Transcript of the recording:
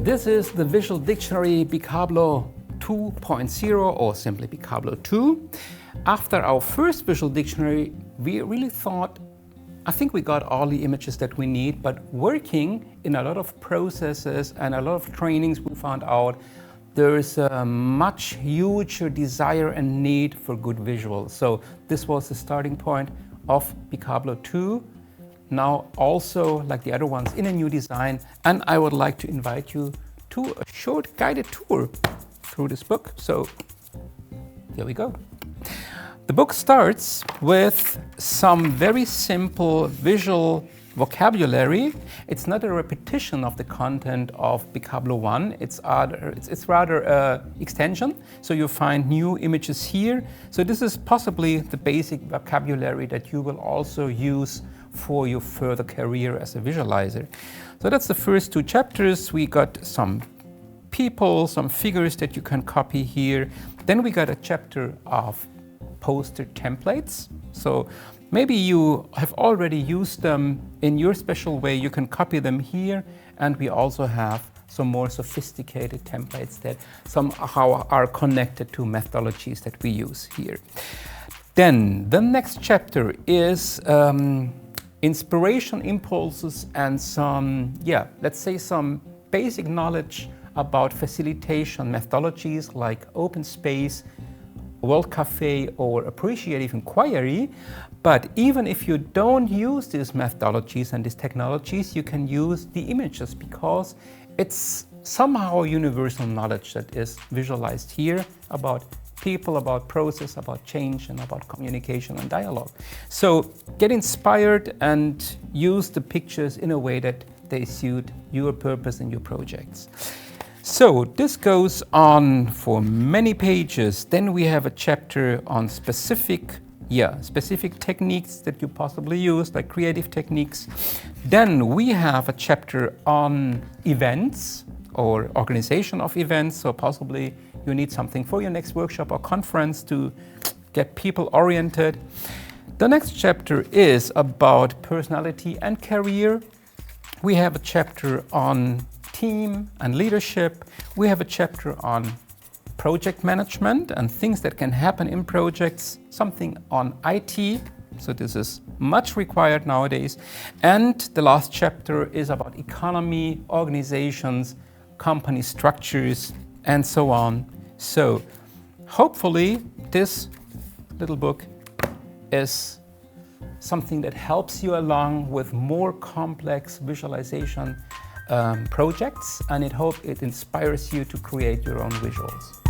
This is the Visual Dictionary bikablo 2.0 or simply bikablo 2. After our first visual dictionary, we really thought, I think we got all the images that we need, but working in a lot of processes and a lot of trainings, we found out there is a much huger desire and need for good visuals. So this was the starting point of bikablo 2. Now also, like the other ones, in a new design, and I would like to invite you to a short guided tour through this book. So here we go. The book starts with some very simple visual vocabulary. It's not a repetition of the content of bikablo 1. It's rather an extension. So you find new images here. So this is possibly the basic vocabulary that you will also use for your further career as a visualizer. So that's the first two chapters. We got some people, some figures that you can copy here. Then we got a chapter of poster templates. So maybe you have already used them in your special way. You can copy them here. And we also have some more sophisticated templates that somehow are connected to methodologies that we use here. Then the next chapter is inspiration, impulses, and some, let's say some basic knowledge about facilitation methodologies like open space, World Cafe, or appreciative inquiry. But even if you don't use these methodologies and these technologies, you can use the images because it's somehow universal knowledge that is visualized here about people, about process, about change, and about communication and dialogue. So get inspired and use the pictures in a way that they suit your purpose and your projects. So this goes on for many pages. Then we have a chapter on specific techniques that you possibly use, like creative techniques. Then we have a chapter on events or organization of events. So possibly you need something for your next workshop or conference to get people oriented. The next chapter is about personality and career. We have a chapter on team and leadership. We have a chapter on project management and things that can happen in projects, something on IT. So this is much required nowadays. And the last chapter is about economy, organizations, company structures, and so on. So hopefully this little book is something that helps you along with more complex visualization projects, and I hope it inspires you to create your own visuals.